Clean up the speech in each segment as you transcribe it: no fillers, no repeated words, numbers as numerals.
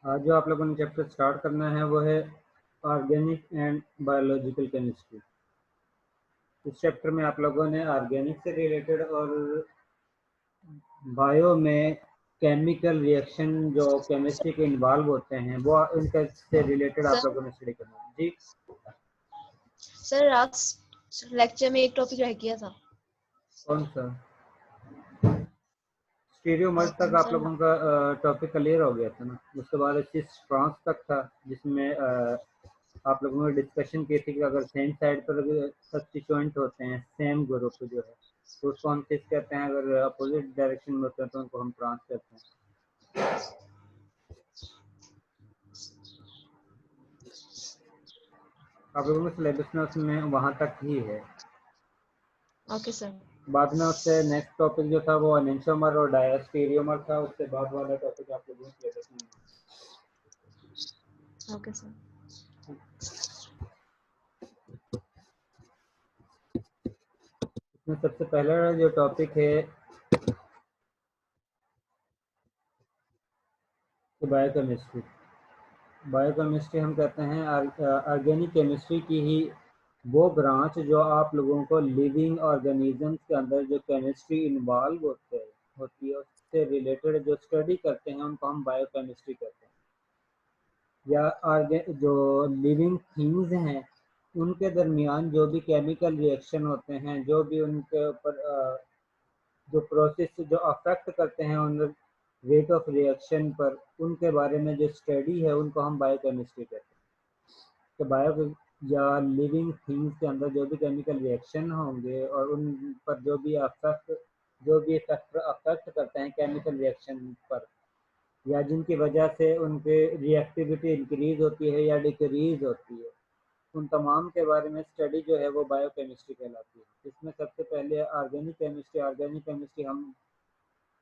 आज जो आप लोगों ने चैप्टर स्टार्ट करना है वो है ऑर्गेनिक एंड बायोलॉजिकल केमिस्ट्री। इस चैप्टर में आप लोगों ने ऑर्गेनिक से रिलेटेड और बायो में केमिकल रिएक्शन जो केमिस्ट्री के इन्वॉल्व होते हैं वो इनके से रिलेटेड आप सर लोगों ने स्टडी करना है। जी सर आज लेक्चर में एक टॉपिक रह गया था। कौन सा? स्टीरियोमर्स तक आप सर लोगों का टॉपिक क्लियर हो गया था ना। उसके बाद अच्छी ट्रांस तक था जिसमें आप लोगों ने डिस्कशन की थी कि अगर सेम साइड पर सब्स्टिट्यूएंट होते हैं सेम ग्रुप जो है तो उसको हम किस कहते हैं, अगर अपोजिट डायरेक्शन में होते हैं तो उनको हम ट्रांस कहते हैं। आप लोगों के सिलेबस में उसमें वहाँ तक ही है। Okay sir. बाद में उससे नेक्स्ट टॉपिक जो था वो एनेंटियोमर और डायस्टीरियोमर था। उससे बाद वाला टॉपिक आप लोगों के सिलेबस में ओके सर। इसमें सबसे पहला जो टॉपिक है बायोकेमिस्ट्री। बायोकेमिस्ट्री हम कहते हैं ऑर्गेनिक केमिस्ट्री की ही वो ब्रांच जो आप लोगों को लिविंग ऑर्गेनिजम्स के अंदर जो केमिस्ट्री इन्वॉल्व होती है उससे रिलेटेड जो स्टडी करते हैं उनको हम बायोकेमिस्ट्री कहते हैं। या जो लिविंग थिंग्स हैं उनके दरमियान जो भी केमिकल रिएक्शन होते हैं, जो भी उनके ऊपर जो प्रोसेस जो अफेक्ट करते हैं उन रेट ऑफ रिएक्शन पर, उनके बारे में जो स्टडी है उनको हम बायोकेमिस्ट्री कहते हैं। तो बायो या लिविंग थिंग्स के अंदर जो भी केमिकल रिएक्शन होंगे और उन पर जो भी फैक्टर अफेक्ट करते हैं केमिकल रिएक्शन पर, या जिनकी वजह से उनके रिएक्टिविटी इंक्रीज होती है या डिक्रीज होती है, उन तमाम के बारे में स्टडी जो है वो बायोकेमिस्ट्री कहलाती है। इसमें सबसे पहले ऑर्गेनिक केमिस्ट्री हम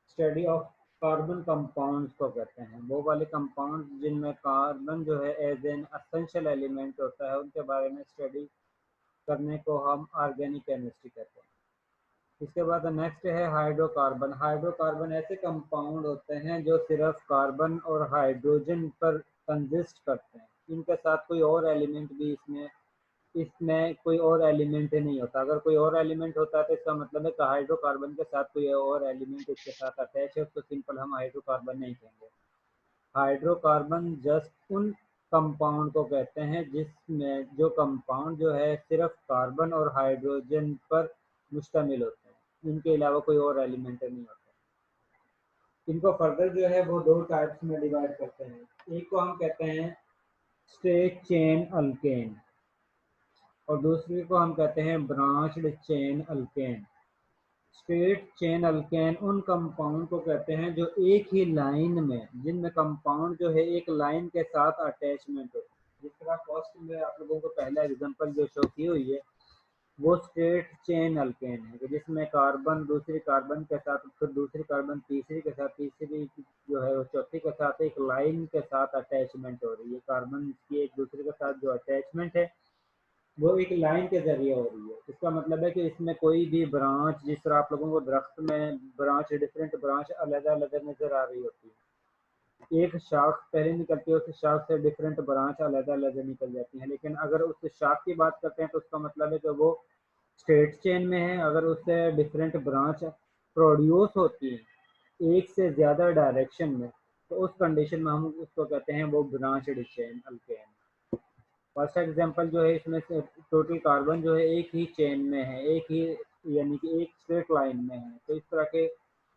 स्टडी ऑफ कार्बन कंपाउंड्स को कहते हैं। वो वाले कंपाउंड जिनमें कार्बन जो है एज एन असेंशियल एलिमेंट होता है उनके बारे में स्टडी करने को हम ऑर्गेनिक केमिस्ट्री कहते हैं। इसके बाद नेक्स्ट है हाइड्रोकार्बन। हाइड्रोकार्बन ऐसे कंपाउंड होते हैं जो सिर्फ कार्बन और हाइड्रोजन पर कंसिस्ट करते हैं। इनके साथ कोई और एलिमेंट भी इसमें कोई और एलिमेंट ही नहीं होता। अगर कोई और एलिमेंट होता है तो इसका मतलब है कि हाइड्रोकार्बन के साथ कोई और एलिमेंट इसके साथ अटैच है तो सिंपल हम हाइड्रोकार्बन नहीं कहेंगे। हाइड्रोकार्बन जस्ट उन कंपाउंड को कहते हैं जिसमें जो कंपाउंड जो है सिर्फ कार्बन और हाइड्रोजन पर मुश्तमिल होते हैं, इनके अलावा कोई और एलिमेंट नहीं होता। इनको फर्दर जो है वो दो टाइप्स में डिवाइड करते हैं। एक को हम कहते हैं स्ट्रेट चेन अल्केन और दूसरे को हम कहते हैं branched chain alkane. Straight chain alkane उन कंपाउंड को कहते हैं जो एक ही लाइन में, जिनमें कंपाउंड जो है एक लाइन के साथ अटैचमेंट हो। जिस तरह फर्स्ट में आप लोगों को पहला एग्जांपल जो शो की हुई है वो स्ट्रेट चेन अल्केन है कि जिसमें कार्बन दूसरी कार्बन के साथ, फिर दूसरी कार्बन तीसरी के साथ, तीसरी जो है वो चौथी के साथ एक लाइन के साथ अटैचमेंट हो रही है। कार्बन की एक दूसरे के साथ जो अटैचमेंट है वो एक लाइन के जरिए हो रही है। इसका मतलब है कि इसमें कोई भी ब्रांच, जिस तरह आप लोगों को दरख्त में ब्रांच, डिफरेंट ब्रांच अलग अलग नजर आ रही होती है, एक शाख पहले निकलती है, उस शाख से डिफरेंट ब्रांच अलग अलग निकल जाती है। लेकिन अगर उस शाख की बात करते हैं तो उसका मतलब है कि वो स्ट्रेट चेन में है। अगर उससे डिफरेंट ब्रांच प्रोड्यूस होती है एक से ज़्यादा डायरेक्शन में तो उस कंडीशन में हम उसको कहते हैं वो branched chain alkane. First example जो है इसमें से टोटल कार्बन जो है एक ही चेन में है, एक ही यानी कि एक स्ट्रेट लाइन में है, तो इस तरह के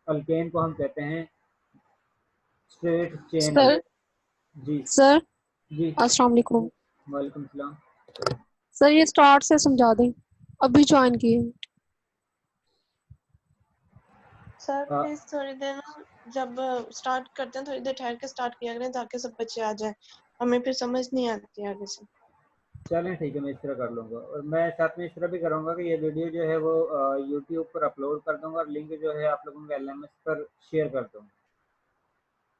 अल्केन को हम कहते हैं स्ट्रेट चेन सर अल्केन। जी सर जी अस्सलाम वालेकुम। वालेकुम सलाम। सर ये स्टार्ट से समझा दें, अभी ज्वाइन किए। सर प्लीज थोड़ी देर ना, जब स्टार्ट करते हैं थोड़ी देर ठहर के स्टार्ट किया करें ताकि सब बच्चे आ जाए, हमें फिर समझ नहीं आती आगे से। चलें ठीक है, मैं इस तरह कर लूँगा। और मैं साथ में इस तरह भी करूँगा कि ये वीडियो जो है वो यूट्यूब पर अपलोड कर दूँगा और लिंक जो है आप लोगों के LMS पर शेयर कर दूँगा।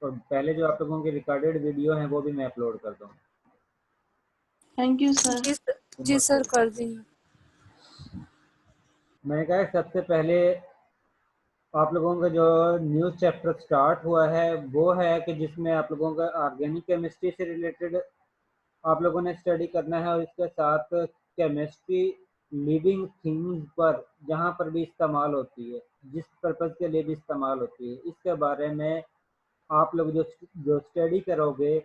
और पहले जो आप लोगों की रिकॉर्डेड वीडियो हैं वो भी मैं अपलोड कर दूँगा। Thank you sir. जी सर कर दी। मैंने कहा सबसे पहले आप लोगों का जो न्यू चैप्टर स्टार्ट हुआ है वो है कि जिसमें आप लोगों का ऑर्गेनिक केमिस्ट्री से रिलेटेड आप लोगों ने स्टडी करना है, और इसके साथ केमिस्ट्री लिविंग थिंग्स पर जहाँ पर भी इस्तेमाल होती है, जिस पर्पज़ के लिए भी इस्तेमाल होती है, इसके बारे में आप लोग जो जो स्टडी करोगे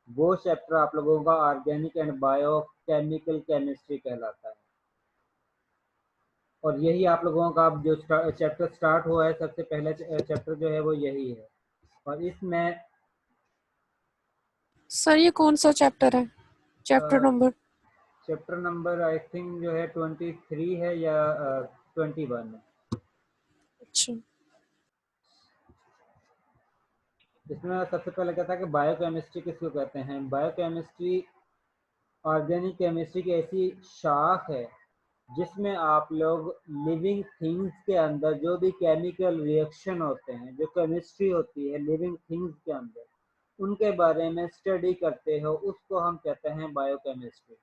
वो चैप्टर आप लोगों का organic and bio chemical chemistry कहलाता है। और यही आप लोगों का अब जो चैप्टर स्टार्ट हुआ है, सबसे पहला चैप्टर जो है वो यही है। और इसमें सर ये कौन सा चैप्टर है, chapter number? Chapter number I think जो है 23 है या 21 है। अच्छा, इसमें सबसे पहले कहता है कि बायोकेमिस्ट्री किसको कहते हैं। बायोकेमिस्ट्री ऑर्गेनिक केमिस्ट्री की ऐसी शाख है जिसमें आप लोग लिविंग थिंग्स के अंदर जो भी केमिकल रिएक्शन होते हैं, जो केमिस्ट्री होती है लिविंग थिंग्स के अंदर, उनके बारे में स्टडी करते हो, उसको हम कहते हैं बायोकेमिस्ट्री।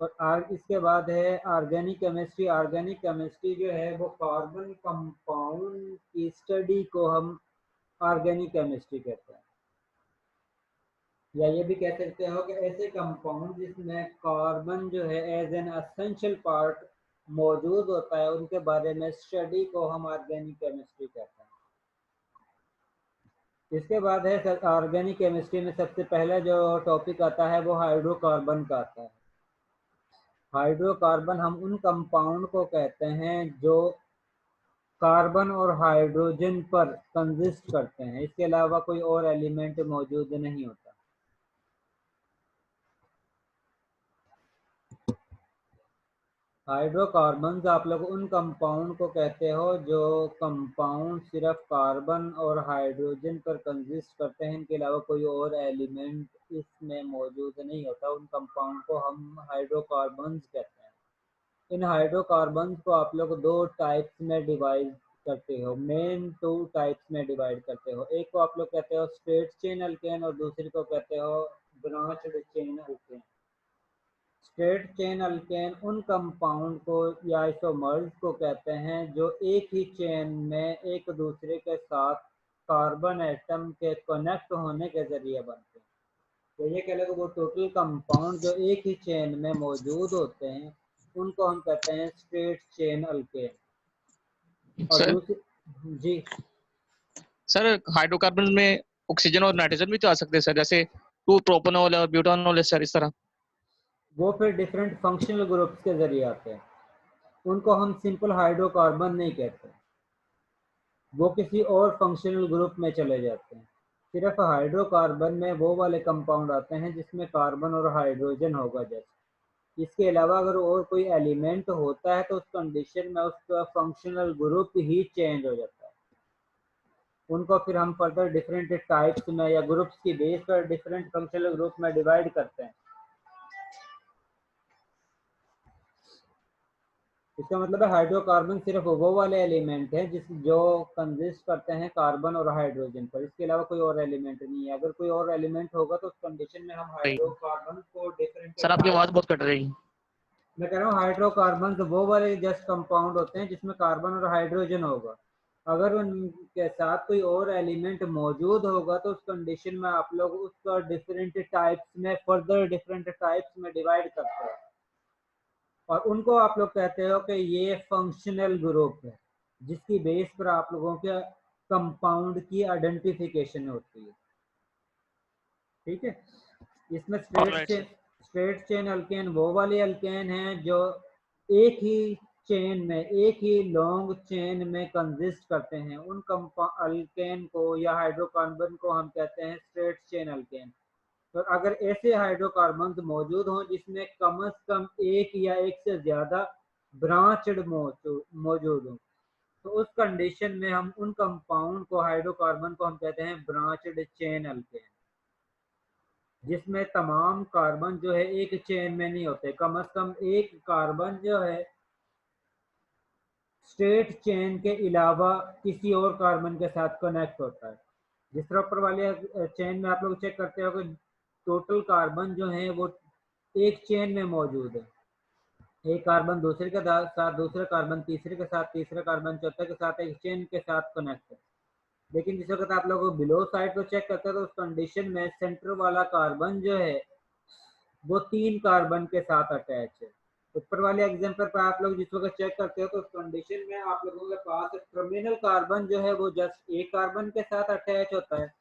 और इसके बाद है ऑर्गेनिक केमिस्ट्री। ऑर्गेनिक केमिस्ट्री जो है वो कार्बन कंपाउंड की स्टडी को हम ऑर्गेनिक केमिस्ट्री कहते हैं। या ये भी कह सकते हो कि ऐसे कंपाउंड जिसमें कार्बन जो है एज एन एसेंशियल पार्ट मौजूद होता है, उनके बारे में स्टडी को हम ऑर्गेनिक केमिस्ट्री कहते हैं। इसके बाद है ऑर्गेनिक केमिस्ट्री में सबसे पहला जो टॉपिक आता है वो हाइड्रोकार्बन का आता है। हाइड्रोकार्बन हम उन कंपाउंड को कहते हैं जो कार्बन और हाइड्रोजन पर कंसिस्ट करते हैं, इसके अलावा कोई और एलिमेंट मौजूद नहीं होता। हाइड्रोकार्बन्स आप लोग उन कंपाउंड को कहते हो जो कंपाउंड सिर्फ कार्बन और हाइड्रोजन पर कंसिस्ट करते हैं, इनके अलावा कोई और एलिमेंट इसमें मौजूद नहीं होता। उन कंपाउंड को हम हाइड्रोकार्बन्स कहते हैं। इन हाइड्रोकार्बन्स को आप लोग दो टाइप्स में डिवाइड करते हो, मेन टू टाइप्स में डिवाइड करते हो। एक को आप लोग कहते हो स्ट्रेट चेन अल्केन और दूसरी को कहते हो branched chain alkane. Straight chain alkane उन कंपाउंड को या आइसोमर्स को कहते हैं जो एक ही चेन में एक दूसरे के साथ कार्बन एटम के कनेक्ट होने के जरिए बनते हैं। तो ये कह लो वो टोटल कंपाउंड जो एक ही चेन में मौजूद होते हैं उनको हम कहते हैं स्ट्रेट चेन अल्केन। और सर दूसरी जी सर हाइड्रोकार्बन में ऑक्सीजन और नाइट्रोजन भी तो आ सकते हैं सर, जैसे 2 प्रोपेनॉल और ब्यूटानॉल है सर, इस तरह। वो फिर डिफरेंट फंक्शनल ग्रुप्स के जरिए आते हैं, उनको हम सिंपल हाइड्रोकार्बन नहीं कहते, वो किसी और फंक्शनल ग्रुप में चले जाते हैं। सिर्फ हाइड्रोकार्बन में वो वाले कंपाउंड आते हैं जिसमें कार्बन और हाइड्रोजन होगा जैसे। इसके अलावा अगर और कोई एलिमेंट होता है तो उस कंडीशन में उसका फंक्शनल ग्रुप ही चेंज हो जाता है। उनको फिर हम फर्दर डिफरेंट टाइप्स में या ग्रुप्स की बेस पर डिफरेंट फंक्शनल ग्रुप में डिवाइड करते हैं। इसका मतलब है हाइड्रोकार्बन सिर्फ वो वाले एलिमेंट हैं जो कंसिस्ट करते हैं कार्बन और हाइड्रोजन पर, इसके अलावा कोई और एलिमेंट नहीं है। अगर कोई और एलिमेंट होगा तो उस कंडीशन में हम हाइड्रोकार्बन को डिफरेंट सर आपकी आवाज बहुत कट रही है। मैं कह रहा हूँ हाइड्रोकार्बन वो वाले जस्ट कंपाउंड होते हैं जिसमें कार्बन और हाइड्रोजन होगा। अगर उनके साथ कोई और एलिमेंट मौजूद होगा तो उस कंडीशन में आप लोग उसका डिफरेंट टाइप्स में फर्दर डिफरेंट टाइप्स में डिवाइड करते हैं, और उनको आप लोग कहते हो कि ये फंक्शनल ग्रुप है जिसकी बेस पर आप लोगों के कंपाउंड की आइडेंटिफिकेशन होती है। ठीक है। इसमें स्ट्रेट चेन अल्केन वो वाले अल्केन हैं जो एक ही चेन में, एक ही लॉन्ग चेन में कंसिस्ट करते हैं। उन अल्केन को या हाइड्रोकार्बन को हम कहते हैं स्ट्रेट चेन अल्केन। तो अगर ऐसे हाइड्रोकार्बन मौजूद हों जिसमें कम से कम एक या एक से ज्यादा ब्रांचड मौजूद हों तो उस कंडीशन में हम उन कंपाउंड को हाइड्रोकार्बन को हम कहते हैं ब्रांचड चेन अल्केन, जिसमें तमाम कार्बन जो है एक चेन में नहीं होते, कम से कम एक कार्बन जो है स्ट्रेट चेन के अलावा किसी और कार्बन के साथ कनेक्ट होता है। जिस तरह ऊपर वाले चेन में आप लोग चेक करते हो कि टोटल कार्बन जो है वो एक चेन में मौजूद है, एक कार्बन दूसरे के साथ, दूसरा कार्बन तीसरे के साथ, तीसरा कार्बन चौथे के साथ एक चेन के साथ कनेक्ट है। लेकिन जिस वक्त आप लोग बिलो साइड को चेक करते हैं तो उस कंडीशन में सेंटर वाला कार्बन जो है वो 3 कार्बन के साथ अटैच है। ऊपर वाले एग्जांपल पर आप लोग जिस वक्त चेक करते हो तो उस कंडीशन में आप लोगों के पास टर्मिनल कार्बन जो है वो जस्ट एक कार्बन के साथ अटैच होता है।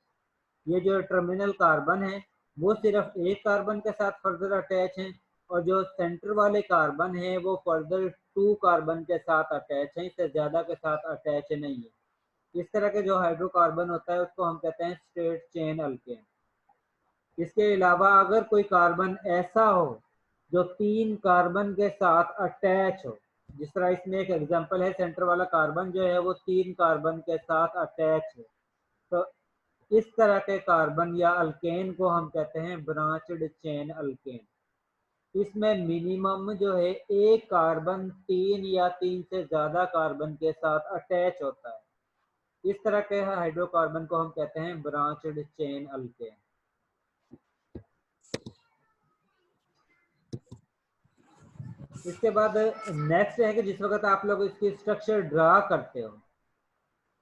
ये जो टर्मिनल कार्बन है वो सिर्फ एक कार्बन के साथ फर्दर अटैच है, और जो सेंटर वाले कार्बन है वो फर्दर 2 कार्बन के साथ अटैच है, इससे ज़्यादा के साथ अटैच नहीं है। इस तरह के जो हाइड्रोकार्बन होता है उसको हम कहते हैं स्ट्रेट चेन अल्केन। इसके अलावा अगर कोई कार्बन ऐसा हो जो 3 कार्बन के साथ अटैच हो, जिस तरह इसमें एक एग्जांपल है, सेंटर वाला कार्बन जो है वो 3 कार्बन के साथ अटैच है, तो इस तरह के कार्बन या अल्केन को हम कहते हैं ब्रांच्ड चेन अल्केन। इसमें मिनिमम जो है एक कार्बन 3 या 3 से ज्यादा कार्बन के साथ अटैच होता है। इस तरह के हाइड्रोकार्बन को हम कहते हैं ब्रांच्ड चेन अल्केन। इसके बाद नेक्स्ट है कि जिस वक्त आप लोग इसकी स्ट्रक्चर ड्रा करते हो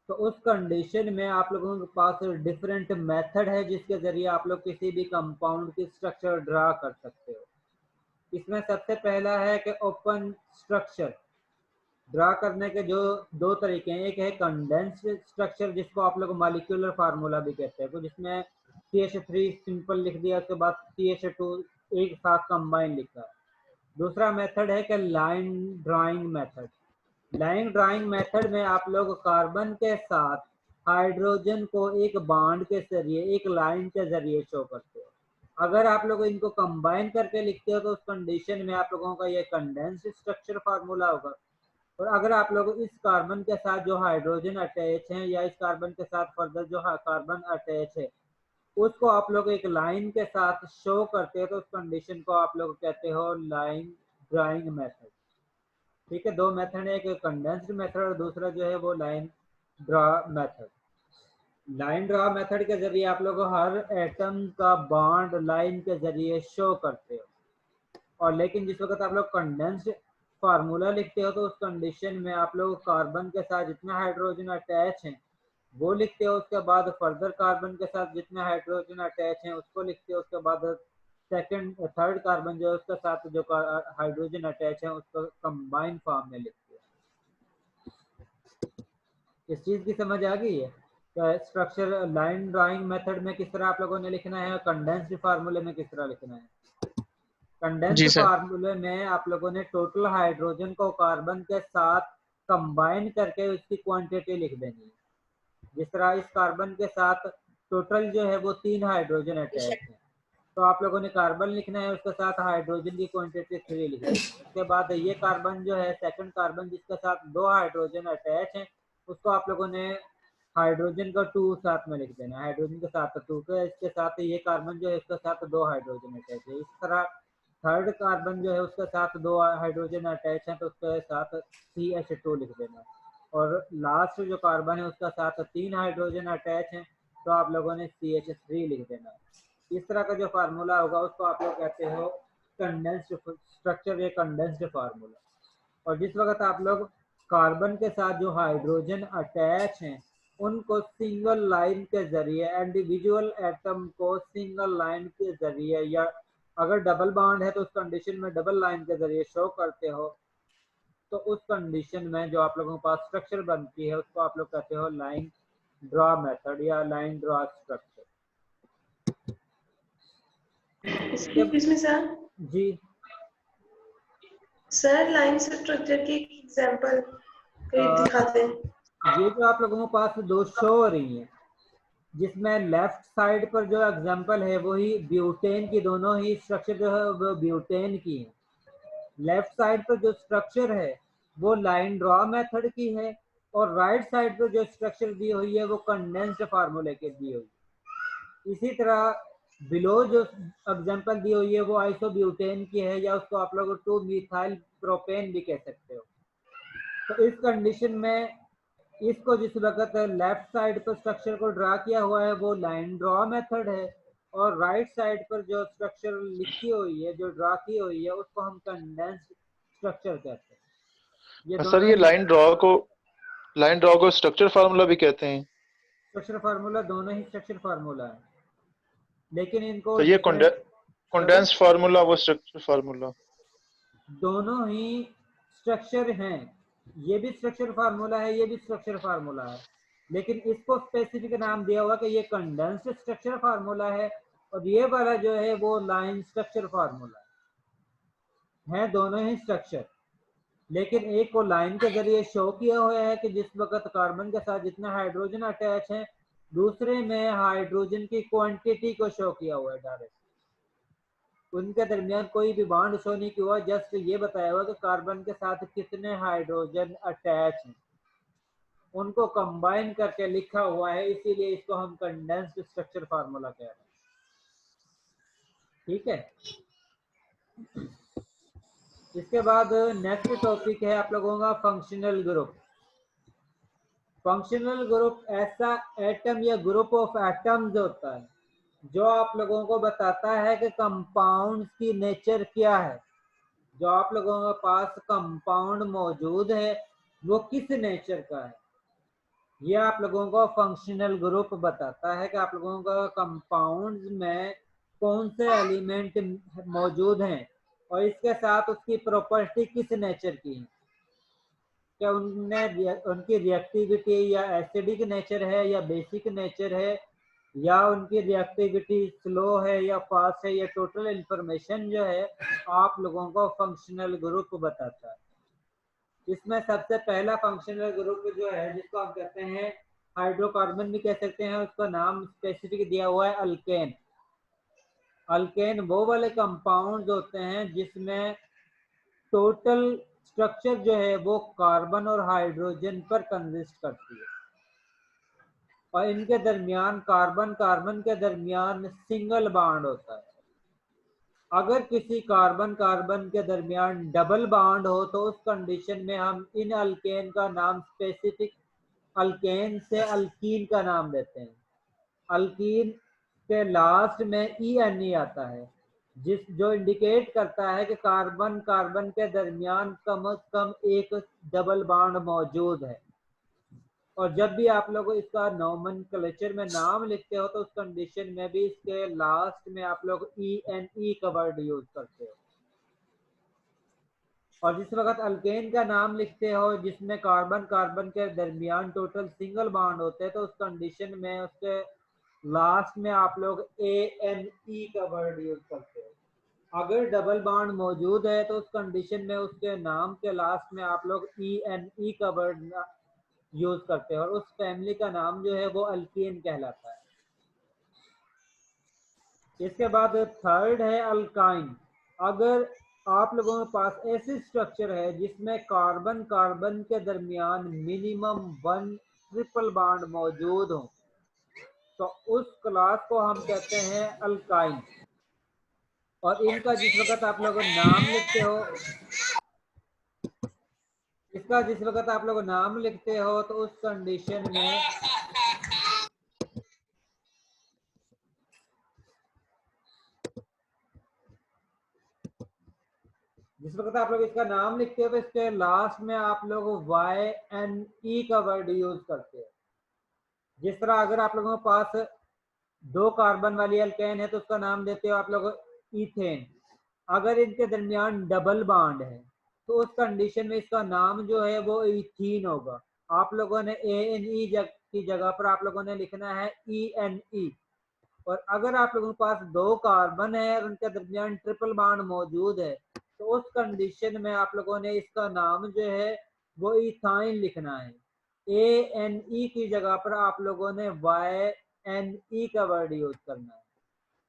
तो उस कंडीशन में आप लोगों के पास डिफरेंट मेथड है जिसके जरिए आप लोग किसी भी कंपाउंड की स्ट्रक्चर ड्रा कर सकते हो। इसमें सबसे पहला है कि ओपन स्ट्रक्चर ड्रा करने के जो 2 तरीके हैं। एक है कंडेंस्ड स्ट्रक्चर जिसको आप लोग मॉलिक्यूलर फार्मूला भी कहते हैं, तो जिसमें CH3 सिंपल लिख दिया, उसके बाद CH2 एक साथ कंबाइन लिखा। दूसरा मेथड है कि line drawing method. Line drawing method में आप लोग कार्बन के साथ हाइड्रोजन को एक बॉन्ड के जरिए, एक लाइन के जरिए शो करते हो। अगर आप लोग इनको कंबाइन करके लिखते हो तो उस कंडीशन में आप लोगों का ये कंडेंस्ड स्ट्रक्चर फार्मूला होगा। और अगर आप लोग इस कार्बन के साथ जो हाइड्रोजन अटैच है या इस कार्बन के साथ फर्दर जो कार्बन अटैच है उसको आप लोग एक लाइन के साथ शो करते हो तो उस कंडीशन को आप लोग कहते हो लाइन ड्राइंग मेथड। ठीक है, 2 मेथड है, एक कंडेंस्ड मेथड और दूसरा जो है वो line draw method. Line draw method के जरिए आप लोग हर एटम का बॉन्ड लाइन के जरिए शो करते हो, और लेकिन जिस वक्त आप लोग कंडेंस्ड फार्मूला लिखते हो तो उस कंडीशन में आप लोग कार्बन के साथ जितने हाइड्रोजन अटैच हैं वो लिखते हो, उसके बाद फर्दर कार्बन के साथ जितने हाइड्रोजन अटैच हैं उसको लिखते हो, उसके बाद थर्ड कार्बन जो है उसके साथ जो हाइड्रोजन अटैच है उसको कंबाइन फॉर्म में लिखते हो। इस चीज की समझ आ गई है? स्ट्रक्चर लाइन ड्राइंग मेथड में किस तरह आप लोगों ने लिखना है, कंडेंस्ड फार्मूले में किस तरह लिखना है। कंडेंस्ड फार्मूले में आप लोगों ने टोटल हाइड्रोजन को कार्बन के साथ कंबाइन करके उसकी क्वांटिटी लिख देनी है। जिस तरह इस कार्बन के साथ टोटल जो है वो 3 हाइड्रोजन अटैच है, तो आप लोगों ने कार्बन लिखना है, उसके साथ हाइड्रोजन की क्वांटिटी 3 लिखनी है। उसके बाद ये कार्बन जो है सेकंड कार्बन जिसके साथ 2 हाइड्रोजन अटैच है उसको आप लोगों ने हाइड्रोजन का 2 साथ में लिख देना है, हाइड्रोजन के साथ 2, तो इसके साथ ये कार्बन जो है इसके साथ 2 हाइड्रोजन अटैच है। इस तरह थर्ड कार्बन जो है उसके साथ 2 हाइड्रोजन अटैच है तो उसके साथ CH2 लिख देना, और लास्ट जो कार्बन है उसका साथ 3 हाइड्रोजन अटैच है तो आप लोगों ने CH3 लिख देना। इस तरह का जो फार्मूला होगा उसको आप लोग कहते हो कंडेंस्ड स्ट्रक्चर या कंडेंस्ड फार्मूला। और जिस वक्त आप लोग कार्बन के साथ जो हाइड्रोजन अटैच हैं उनको सिंगल लाइन के जरिए, इंडिविजुअल एटम को सिंगल लाइन के जरिए, या अगर डबल बॉन्ड है तो उस कंडीशन में डबल लाइन के जरिए शो करते हो, तो उस कंडीशन में जो आप लोगों के पास स्ट्रक्चर बनती है उसको आप लोग कहते हो लाइन ड्रा मेथड या line draw structure. Excuse me sir. जी सर लाइन स्ट्रक्चर की एग्जांपल दिखाते हैं। ये जो आप लोगों के पास 2 शो हो रही हैं जिसमें लेफ्ट साइड पर जो एग्जांपल है वही ब्यूटेन की, दोनों ही स्ट्रक्चर जो है वो ब्यूटेन की है। लेफ्ट साइड पर जो स्ट्रक्चर है वो लाइन ड्रा मेथड की है, और राइट साइड पर जो स्ट्रक्चर दी हुई है वो कंडेंस्ड फार्मूले के दी हुई है। इसी तरह बिलो जो एग्जांपल दी हुई है वो आइसोब्यूटेन की है, या उसको आप लोग 2 मिथाइल प्रोपेन भी कह सकते हो। तो इस कंडीशन में इसको जिस वक्त लेफ्ट साइड पर स्ट्रक्चर को ड्रा किया हुआ है वो लाइन ड्रा मेथड है, और राइट साइड पर जो स्ट्रक्चर लिखी हुई है, जो ड्रा की हुई है, उसको हम कंडेंस्ड स्ट्रक्चर कहते हैं। ये सर दोनों ये ही लाइन ड्रॉ को स्ट्रक्चर फार्मूला भी कहते हैं। स्ट्रक्चर फार्मूला, दोनों ही स्ट्रक्चर फार्मूला है, लेकिन इनको तो ये डिफरेंट, सॉरी, कंडेंस फार्मूला वो स्ट्रक्चर फार्मूला। दोनों ही स्ट्रक्चर हैं। ये भी स्ट्रक्चर फार्मूला है, ये भी स्ट्रक्चर फार्मूला है, लेकिन इसको स्पेसिफिक नाम दिया हुआ कि ये कंडेंस्ड स्ट्रक्चर फार्मूला है, और ये वाला जो है वो लाइन स्ट्रक्चर फार्मूला है दोनों ही स्ट्रक्चर। लेकिन एक को लाइन के जरिए शो किया हुआ है कि जिस वक्त कार्बन के साथ जितने हाइड्रोजन अटैच हैं, दूसरे में हाइड्रोजन की क्वांटिटी को शो किया हुआ है डायरेक्ट। उनके दरमियान कोई भी बॉन्ड शो नहीं किया हुआ, जस्ट ये बताया हुआ कि कार्बन के साथ कितने हाइड्रोजन अटैच हैं, उनको कंबाइन करके लिखा हुआ है, इसीलिए इसको हम कंडेंस्ड स्ट्रक्चर फार्मूला कह रहे हैं। ठीक है, इसके बाद नेक्स्ट टॉपिक है आप लोगों का फंक्शनल ग्रुप। फंक्शनल ग्रुप ऐसा एटम या ग्रुप ऑफ एटम्स होता है जो आप लोगों को बताता है कि कंपाउंड्स की नेचर क्या है। जो आप लोगों के पास कंपाउंड मौजूद है वो किस नेचर का है, ये आप लोगों को फंक्शनल ग्रुप बताता है कि आप लोगों का कंपाउंड्स में कौन से एलिमेंट मौजूद हैं और इसके साथ उसकी प्रॉपर्टी किस नेचर की है। क्या उनकी रिएक्टिविटी या एसिडिक नेचर है या बेसिक नेचर है, या उनकी रिएक्टिविटी स्लो है या फास्ट है, या टोटल इंफॉर्मेशन जो है आप लोगों को फंक्शनल ग्रुप बताता है। इसमें सबसे पहला फंक्शनल ग्रुप जो है जिसको हम कहते हैं हाइड्रोकार्बन भी कह सकते हैं, उसका नाम स्पेसिफिक दिया हुआ है अल्केन। अल्केन वो वाले कंपाउंड होते हैं जिसमें टोटल स्ट्रक्चर जो है वो कार्बन और हाइड्रोजन पर कंसिस्ट करती है, और इनके दरमियान कार्बन कार्बन के दरमियान सिंगल बॉन्ड होता है। अगर किसी कार्बन कार्बन के दरमियान डबल बॉन्ड हो तो उस कंडीशन में हम इन अल्केन का नाम स्पेसिफिक अल्केन से अल्कीन का नाम देते हैं। अल्कीन के लास्ट में ई आता है, जो इंडिकेट करता है कि कार्बन कार्बन के दरमियान कम से कम एक डबल बॉन्ड मौजूद है। और जब भी आप लोग इसका नोमेनक्लेचर में नाम लिखते हो तो उस कंडीशन में भी इसके लास्ट में आप लोग ई का वर्ड यूज करते हो। और जिस वक्त अल्केन का नाम लिखते हो जिसमें कार्बन कार्बन के दरमियान टोटल सिंगल बॉन्ड होते हैं तो उस कंडीशन में उसके लास्ट में आप लोग ई का वर्ड यूज करते हो। अगर डबल बॉन्ड मौजूद है तो उस कंडीशन में उसके नाम के लास्ट में आप लोग ई का वर्ड यूज करते हैं, और उस फैमिली का नाम जो है वो अल्कीन कहलाता है। इसके बाद थर्ड है अल्काइन। अगर आप लोगों के पास ऐसी स्ट्रक्चर है जिसमें कार्बन कार्बन के दरमियान मिनिमम 1 ट्रिपल बॉन्ड मौजूद हो तो उस क्लास को हम कहते हैं अल्काइन। और इनका जिस वक्त आप लोग नाम लिखते हो इसका जिस वक्त आप लोग नाम लिखते हो तो उस कंडीशन में जिस वक्त आप लोग इसका नाम लिखते हो तो इसके लास्ट में आप लोग YNE का वर्ड यूज करते हो। जिस तरह अगर आप लोगों के पास 2 कार्बन वाली अल्केन है तो उसका नाम देते हो आप लोग इथेन। अगर इनके दरमियान डबल बॉन्ड है तो उस कंडीशन में इसका नाम जो है वो इथीन होगा। आप लोगों ने ANE की जगह पर आप लोगों ने लिखना है ENE। और अगर आप लोगों के पास 2 कार्बन है और उनके दरमियान ट्रिपल बॉन्ड मौजूद है तो उस कंडीशन में आप लोगों ने इसका नाम जो है वो इथाइन लिखना है। ANE की जगह पर आप लोगों ने YNE का वर्ड यूज करना है,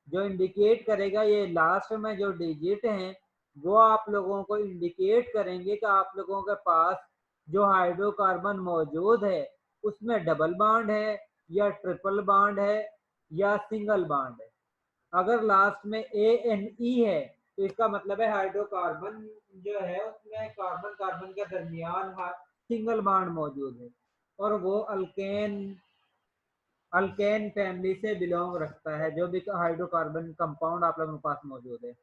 जो इंडिकेट करेगा ये लास्ट में जो डिजिट हैं वो आप लोगों को इंडिकेट करेंगे कि आप लोगों के पास जो हाइड्रोकार्बन मौजूद है उसमें डबल बॉन्ड है या ट्रिपल बॉन्ड है या सिंगल बॉन्ड है। अगर लास्ट में ANE है तो इसका मतलब है हाइड्रोकार्बन जो है उसमें कार्बन कार्बन के दरमियान सिंगल बॉन्ड मौजूद है और वो अल्केन फैमिली से बिलोंग रखता है, जो भी हाइड्रोकार्बन कंपाउंड आप लोगों के पास मौजूद है।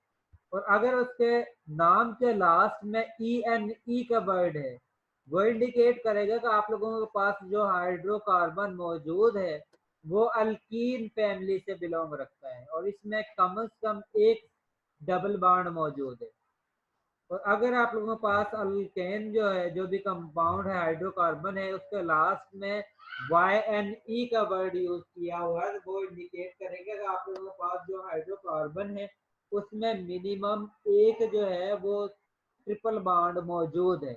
और अगर उसके नाम के लास्ट में ENE का वर्ड है, वो इंडिकेट करेगा कि आप लोगों के पास जो हाइड्रोकार्बन मौजूद है वो अल्कीन फैमिली से बिलोंग रखता है और इसमें कम से कम एक डबल बॉन्ड मौजूद है। और अगर आप लोगों के पास अल्केन जो है, जो भी कंपाउंड है हाइड्रोकार्बन है, उसके लास्ट में YNE का वर्ड यूज किया हुआ है, वो इंडिकेट करेगा कि आप लोगों के पास जो हाइड्रोकार्बन है उसमें मिनिमम एक जो है वो ट्रिपल बॉन्ड मौजूद है,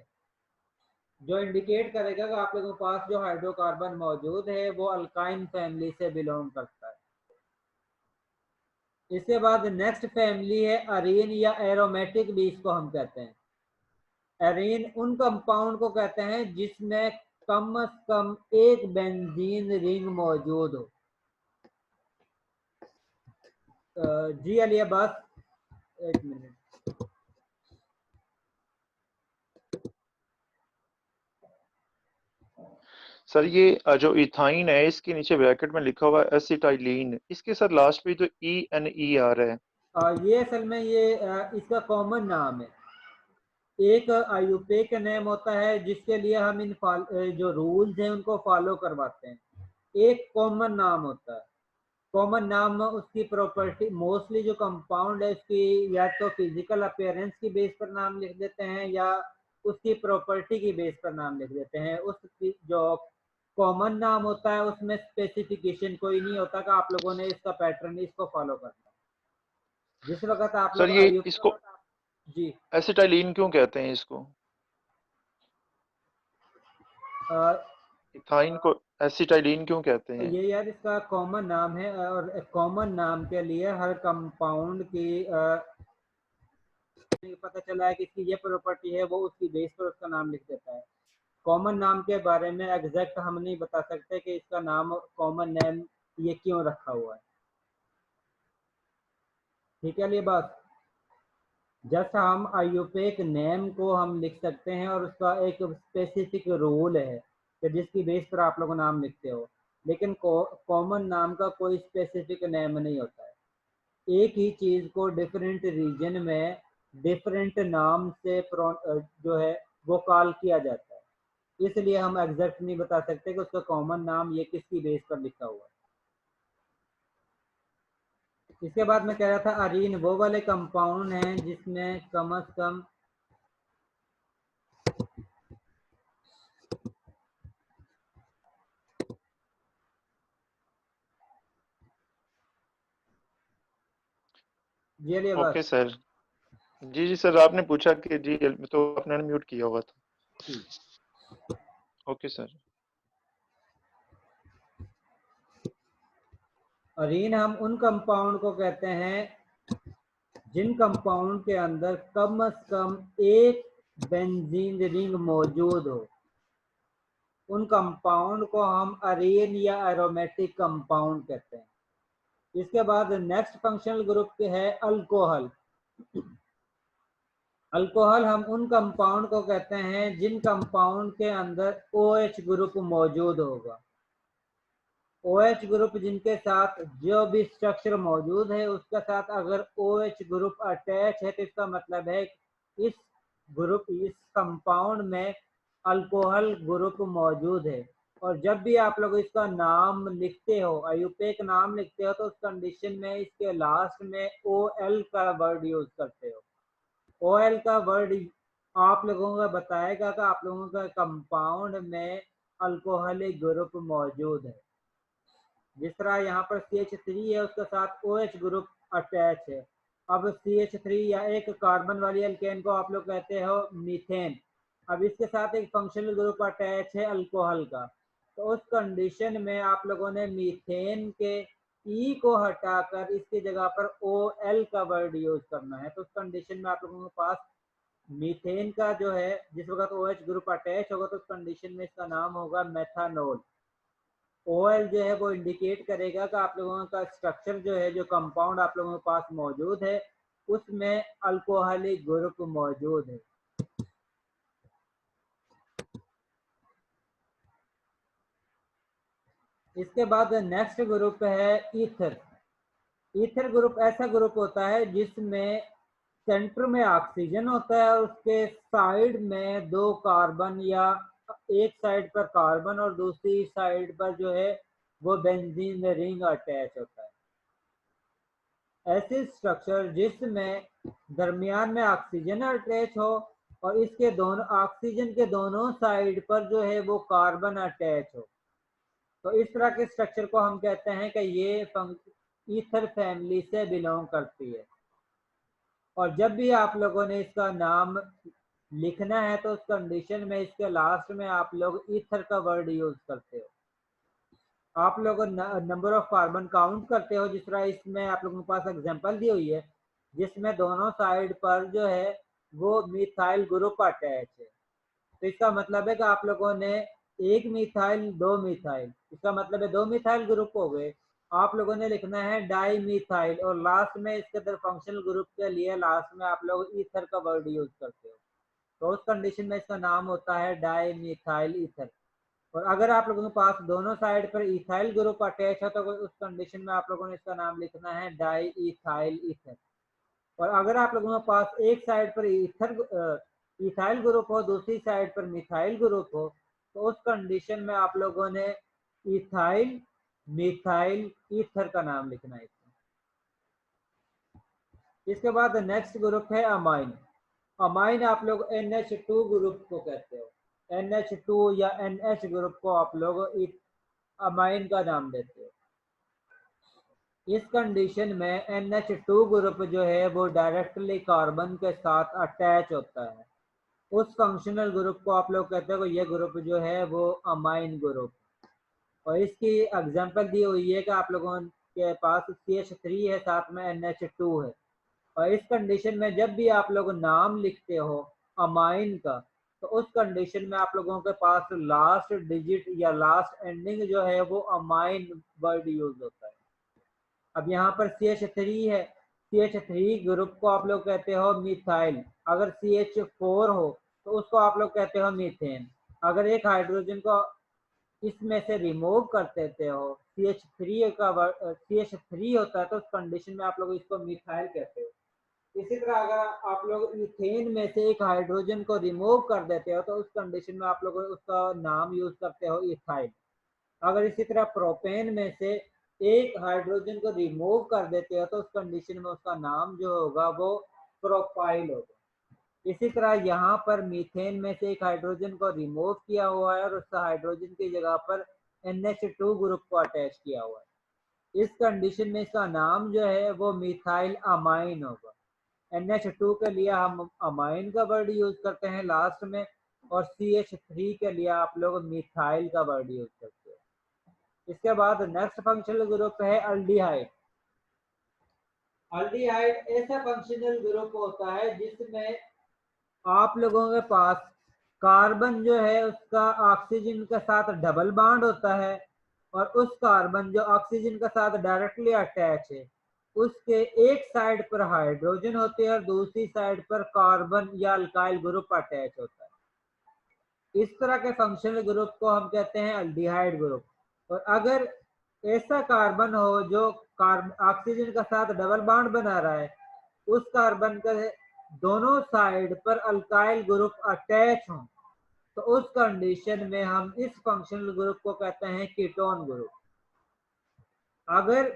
जो इंडिकेट करेगा कि आप लोगों के पास जो हाइड्रोकार्बन मौजूद है वो अल्काइन फैमिली से बिलोंग करता है। इसके बाद नेक्स्ट फैमिली है अरीन या एरोमेटिक बेस को हम कहते हैं। एरीन उन कंपाउंड को कहते हैं जिसमें कम से कम एक बेंजीन रिंग मौजूद हो। जी अलिया बस एक मिनट। सर ये जो इथाइन है इसके नीचे ब्रैकेट में लिखा हुआ है एसिटाइलिन, इसके साथ लास्ट पे जो ENE आ रहा है ये असल में ये इसका कॉमन नाम है। एक आईयूपीए का नेम होता है जिसके लिए हम इन जो रूल्स हैं उनको फॉलो करवाते हैं। एक कॉमन नाम होता है। कॉमन नाम उसकी प्रॉपर्टी, मोस्टली जो कंपाउंड है उसकी या तो फिजिकल अपीयरेंस की बेस पर नाम लिख देते हैं या उसकी प्रॉपर्टी की बेस पर नाम लिख देते हैं। उस जो कॉमन नाम होता है उसमें स्पेसिफिकेशन कोई नहीं होता कि आप लोगों ने इसका पैटर्न इसको फॉलो करना है। जिस वक्त आप सर लोग ये इसको जी एसिटाइलिन क्यों कहते हैं इसको? इथाइन को एसिटाइलिन क्यों कहते हैं? ये यार इसका कॉमन नाम है और कॉमन नाम के लिए हर कंपाउंड की पता चला है कि इसकी ये प्रॉपर्टी है, वो उसकी बेस पर उसका नाम लिख देता है। कॉमन नाम के बारे में एग्जैक्ट हम नहीं बता सकते कि इसका नाम कॉमन नेम ये क्यों रखा हुआ है। ठीक है, ये बात जैसा हम आईयूपीए नेम को हम लिख सकते हैं और उसका एक स्पेसिफिक रूल है कि जिसकी बेस पर आप लोग नाम लिखते हो, लेकिन कॉमन नाम का कोई स्पेसिफिक नेम नहीं होता है। एक ही चीज को डिफरेंट रीजन में डिफरेंट नाम से जो है वो कॉल किया जाता है, इसलिए हम एग्जैक्ट नहीं बता सकते कि उसका कॉमन नाम ये किसकी बेस पर लिखा हुआ है। इसके बाद मैं कह रहा था अरीन वो वाले कंपाउंड हैं जिसमें कम से कम ये लिए ओके बस सर। जी सर, आपने पूछा कि जी तो आपने अनम्यूट किया हुआ था। Okay sir. अरीन हम उन कंपाउंड को कहते हैं जिन कंपाउंड के अंदर कम से कम एक बेंजीन रिंग मौजूद हो। उन कंपाउंड को हम अरीन या एरोमेटिक कंपाउंड कहते हैं। इसके बाद नेक्स्ट फंक्शनल ग्रुप है अल्कोहल। अल्कोहल हम उन कंपाउंड को कहते हैं जिन कंपाउंड के अंदर OH ग्रुप मौजूद होगा। OH ग्रुप जिनके साथ जो भी स्ट्रक्चर मौजूद है उसके साथ अगर OH ग्रुप अटैच है तो इसका मतलब है इस कंपाउंड में अल्कोहल ग्रुप मौजूद है। और जब भी आप लोग इसका नाम लिखते हो, आईयूपीए नाम लिखते हो, तो उस कंडीशन में इसके लास्ट में OL का वर्ड यूज करते हो। OL का वर्ड आप लोगों को बताएगा कि आप लोगों का कंपाउंड में अल्कोहलिक ग्रुप मौजूद है। जिस तरह यहाँ पर CH3 है उसके साथ OH ग्रुप अटैच है। अब CH3 या एक कार्बन वाली एल्केन को आप लोग कहते हो मीथेन। अब इसके साथ एक फंक्शनल ग्रुप अटैच है अल्कोहल का, तो उस कंडीशन में आप लोगों ने मीथेन के E को हटाकर इसकी जगह पर OL का वर्ड यूज करना है। तो उस कंडीशन में आप लोगों के पास मीथेन का जो है जिस वक्त OH ग्रुप अटैच होगा तो उस कंडीशन में इसका नाम होगा मेथानोल। OL जो है वो इंडिकेट करेगा कि आप लोगों का स्ट्रक्चर जो है, जो कंपाउंड आप लोगों के पास मौजूद है उसमें अल्कोहलिक ग्रुप मौजूद है। इसके बाद नेक्स्ट ग्रुप है ईथर। ईथर ग्रुप ऐसा ग्रुप होता है जिसमें सेंटर में ऑक्सीजन होता है और उसके साइड में 2 कार्बन, या एक साइड पर कार्बन और दूसरी साइड पर जो है वो बेंजीन रिंग अटैच होता है। ऐसे स्ट्रक्चर जिसमें दरमियान में ऑक्सीजन अटैच हो और इसके दोनों ऑक्सीजन के दोनों साइड पर जो है वो कार्बन अटैच हो, तो इस तरह के स्ट्रक्चर को हम कहते हैं कि ये ईथर फैमिली से बिलोंग करती है। और जब भी आप लोगों ने इसका नाम लिखना है तो उस कंडीशन में इसके लास्ट में आप लोग ईथर का वर्ड यूज करते हो। आप लोग नंबर ऑफ कार्बन काउंट करते हो, जिस तरह इसमें आप लोगों के पास एग्जांपल दी हुई है जिसमें दोनों साइड पर जो है वो मिथाइल ग्रुप अटैच है। तो इसका मतलब है कि आप लोगों ने एक मिथाइल, 2 मिथाइल, इसका मतलब है 2 मिथाइल ग्रुप हो गए। आप लोगों ने लिखना है डाई मिथाइल और लास्ट में इसके अंदर फंक्शनल ग्रुप के लिए लास्ट में आप लोग ईथर का वर्ड यूज करते हो, तो उस कंडीशन में इसका नाम होता है डाई मिथाइल ईथर। और अगर आप लोगों के पास दोनों साइड पर इथाइल ग्रुप अटैच है तो उस कंडीशन में आप लोगों ने इसका नाम लिखना है डाई इथाइल ईथर। और अगर आप लोगों के पास एक साइड पर इथाइल ग्रुप हो, दूसरी साइड पर मिथाइल ग्रुप हो, तो उस कंडीशन में आप लोगों ने इथाइल मिथाइल ईथर का नाम लिखना है। इसके बाद नेक्स्ट ग्रुप है अमाइन। अमाइन आप लोग NH2 ग्रुप को कहते हो, NH2 या NH ग्रुप को आप लोग अमाइन का नाम देते हो। इस कंडीशन में NH2 ग्रुप जो है वो डायरेक्टली कार्बन के साथ अटैच होता है। उस फंक्शनल ग्रुप को आप लोग कहते हो ये ग्रुप जो है वो अमाइन ग्रुप। और इसकी एग्जांपल दी हुई है कि आप लोगों के पास CH3 है, साथ में NH2 है। और इस कंडीशन में जब भी आप लोग नाम लिखते हो अमाइन का, तो उस कंडीशन में आप लोगों के पास लास्ट डिजिट या लास्ट एंडिंग जो है वो अमाइन वर्ड यूज होता है। अब यहाँ पर CH3 है, CH3 ग्रुप को आप लोग कहते हो मिथाइल। अगर CH4 हो तो उसको आप लोग कहते हो मीथेन। अगर एक हाइड्रोजन को इसमें से रिमूव कर देते हो, CH3 होता है, तो उस कंडीशन में आप लोग इसको मिथाइल कहते हो। इसी तरह अगर आप लोग इथेन में से एक हाइड्रोजन को रिमूव कर देते हो तो उस कंडीशन में आप लोग उसका नाम यूज करते हो इथाइल। अगर इसी तरह प्रोपेन में से एक हाइड्रोजन को रिमूव कर देते हो तो उस कंडीशन में उसका नाम जो होगा वो प्रोपाइल होगा। इसी तरह यहाँ पर मीथेन में से एक हाइड्रोजन को रिमूव किया हुआ है और उस हाइड्रोजन की जगह पर NH2 ग्रुप को अटैच किया हुआ है। इस कंडीशन में इसका नाम जो है वो मिथाइल अमाइन होगा। NH2 के लिए हम अमाइन का वर्ड यूज करते हैं लास्ट में, और CH3 के लिए आप लोग मिथाइल का वर्ड यूज करते हैं। इसके बाद नेक्स्ट फंक्शनल ग्रुप है अल्डिहाइड। अल्डिहाइड ऐसा फंक्शनल ग्रुप होता है जिसमें आप लोगों के पास कार्बन जो है उसका ऑक्सीजन के साथ डबल बॉन्ड होता है और उस कार्बन जो ऑक्सीजन के साथ डायरेक्टली अटैच है उसके एक साइड पर हाइड्रोजन होते हैं और दूसरी साइड पर कार्बन या अल्काइल ग्रुप अटैच होता है। इस तरह के फंक्शनल ग्रुप को हम कहते हैं अल्डिहाइड ग्रुप। और अगर ऐसा कार्बन हो जो ऑक्सीजन के साथ डबल बॉन्ड बना रहा है, उस कार्बन के दोनों साइड पर अल्काइल ग्रुप अटैच हों, तो उस कंडीशन में हम इस फंक्शनल ग्रुप को कहते हैं कीटोन ग्रुप। अगर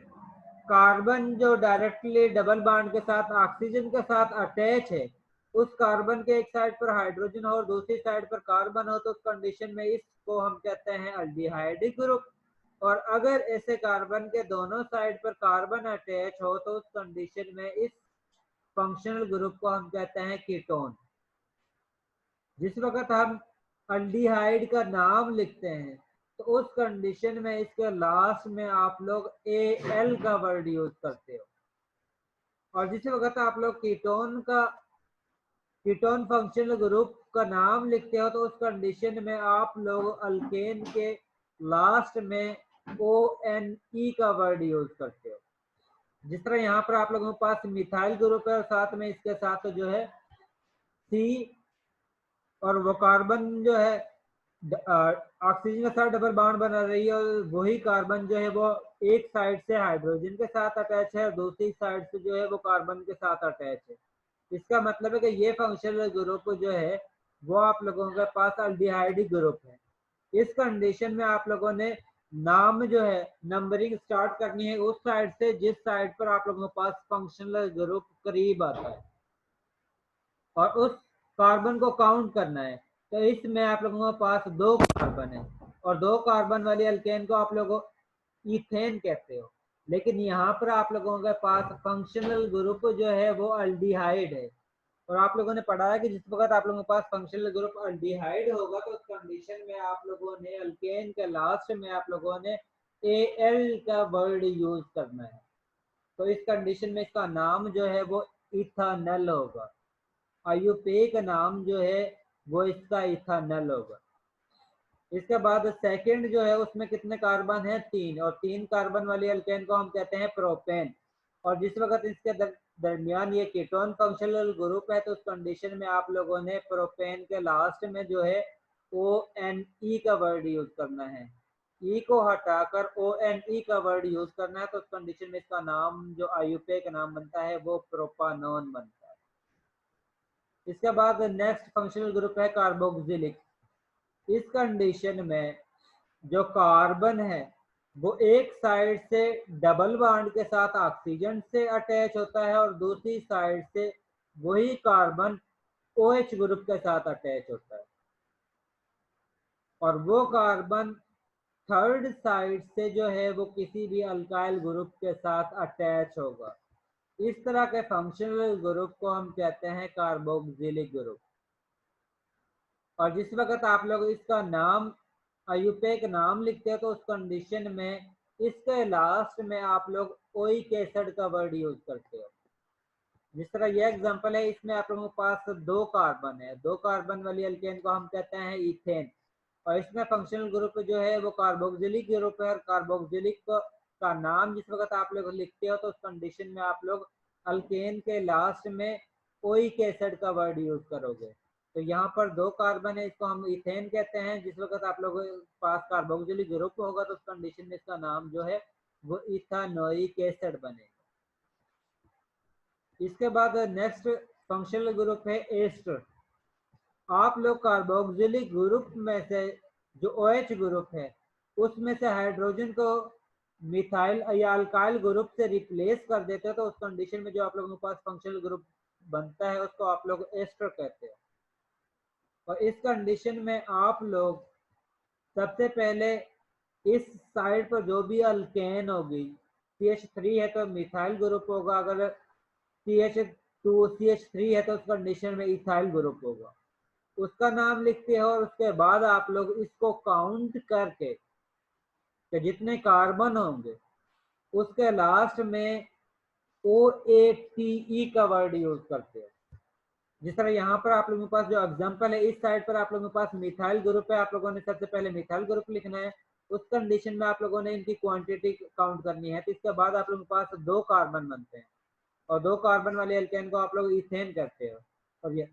कार्बन जो डायरेक्टली डबल बॉन्ड के साथ ऑक्सीजन के साथ अटैच है, उस कार्बन के एक साइड पर हाइड्रोजन हो और दूसरी साइड पर कार्बन हो, तो उस कंडीशन में इसको हम कहते हैं अल्डिहाइड ग्रुप। और अगर ऐसे कार्बन के दोनों साइड पर कार्बन अटैच हो तो उस कंडीशन में इस फंक्शनल ग्रुप को हम कहते हैं कीटोन। जिस वक्त हम अल्डिहाइड का नाम लिखते हैं तो उस कंडीशन में इसके लास्ट में आप लोग Al का वर्ड यूज करते हो। और जिस वक्त आप लोग कीटोन फंक्शनल ग्रुप का नाम लिखते हो तो उस कंडीशन में आप लोग अल्केन के लास्ट में ONE का वर्ड यूज करते हो। जिस तरह यहाँ पर आप लोगों के पास मिथाइल ग्रुप है और साथ में इसके साथ जो है C, और वो कार्बन जो है ऑक्सीजन के साथ डबल बॉन्ड बना रही है और वही कार्बन जो है वो एक साइड से हाइड्रोजन के साथ अटैच है और दूसरी साइड से जो है वो कार्बन के साथ अटैच है। इसका मतलब है कि ये फंक्शनल ग्रुप जो है वो आप लोगों के पास अल्डिहाइड ग्रुप है। इस कंडीशन में आप लोगों ने नाम जो है नंबरिंग स्टार्ट करनी है उस साइड से जिस साइड पर आप लोगों के पास फंक्शनल ग्रुप करीब आता है, और उस कार्बन को काउंट करना है। तो इसमें आप लोगों के पास 2 कार्बन है और 2 कार्बन वाली अल्केन को आप लोगों इथेन कहते हो, लेकिन यहाँ पर आप लोगों के पास फंक्शनल ग्रुप जो है वो अल्डिहाइड है। और आप लोगों ने पढ़ा है कि जिस वक्त आप लोगों के पास फंक्शनल ग्रुप अल्डिहाइड होगा तो उस कंडीशन में आप लोगों ने अल्केन के लास्ट में आप लोगों ने एल का वर्ड यूज करना है। तो इस कंडीशन में इसका नाम जो है वो इथानल होगा। आयुपे का नाम जो है वो इसका इथानल होगा। इसके बाद सेकंड जो है उसमें कितने कार्बन है? 3, और 3 कार्बन वाली अल्केन को हम कहते हैं प्रोपेन। और जिस वक्त इसके दरमियान ये कीटोन फंक्शनल ग्रुप है तो उस कंडीशन में आप लोगों ने प्रोपेन के लास्ट में जो है ONE का वर्ड यूज करना है। ई को हटाकर ONE का वर्ड यूज करना है, तो उस कंडीशन में इसका नाम जो आयुपे का नाम बनता है वो प्रोपानोन बनता है। इसके बाद नेक्स्ट फंक्शनल ग्रुप है कार्बोक्सिलिक। इस कंडीशन में जो कार्बन है वो एक साइड से डबल बॉन्ड के साथ ऑक्सीजन से अटैच होता है और दूसरी साइड से वही कार्बन OH ग्रुप के साथ अटैच होता है, और वो कार्बन थर्ड साइड से जो है वो किसी भी अल्काइल ग्रुप के साथ अटैच होगा। इस तरह के फंक्शनल ग्रुप को हम कहते हैं कार्बोक्सिलिक ग्रुप। और जिस वक्त आप लोग इसका नाम आयुपेक नाम लिखते हो तो उस कंडीशन में इसके लास्ट में आप लोग ओइक एसिड का वर्ड यूज करते हो। जिस तरह ये एग्जांपल है, इसमें आप लोगों के पास 2 कार्बन है, 2 कार्बन वाली अल्केन को हम कहते हैं इथेन, और इसमें फंक्शनल ग्रुप जो है वो कार्बोक्सिलिक ग्रुप है। और कार्बोक्सिलिक का नाम जिस वक्त आप लोग लिखते हो तो उस कंडीशन में आप लोग अल्केन के लास्ट में ओइक एसिड का वर्ड यूज करोगे। तो यहाँ पर 2 कार्बन है, इसको हम इथेन कहते हैं। जिस वक्त आप लोगों के पास कार्बोक्सिलिक ग्रुप होगा तो उस कंडीशन में इसका नाम जो है वो इथानोइक एसिड बनेगा। इसके बाद नेक्स्ट फंक्शनल ग्रुप है एस्टर। आप लोग कार्बोक्सिलिक ग्रुप में से जो OH ग्रुप है उसमें से हाइड्रोजन को मिथाइल या अल्काइल ग्रुप से रिप्लेस कर देते हो तो उस कंडीशन में जो आप लोगों के पास फंक्शनल ग्रुप बनता है उसको आप लोग एस्टर कहते हैं। और इस कंडीशन में आप लोग सबसे पहले इस साइड पर जो भी अल्केन होगी, CH3 है तो मिथाइल ग्रुप होगा, अगर CH3 है तो उस कंडीशन में इथाइल ग्रुप होगा, उसका नाम लिखते हो। और उसके बाद आप लोग इसको काउंट करके कि जितने कार्बन होंगे उसके लास्ट में OATE का वर्ड यूज करते हो। जिस तरह यहाँ पर आप लोगों के पास जो एग्जांपल है, इस साइड पर आप लोगों के पास मिथाइल ग्रुप है, आप लोगों ने सबसे पहले मिथाइल ग्रुप लिखना है। उस कंडीशन में आप लोगों ने इनकी क्वांटिटी काउंट करनी है। तो इसके बाद आप लोगों के पास 2 कार्बन बनते हैं और 2 कार्बन वाले एल्केन को आप लोग इथेन करते हो। और ये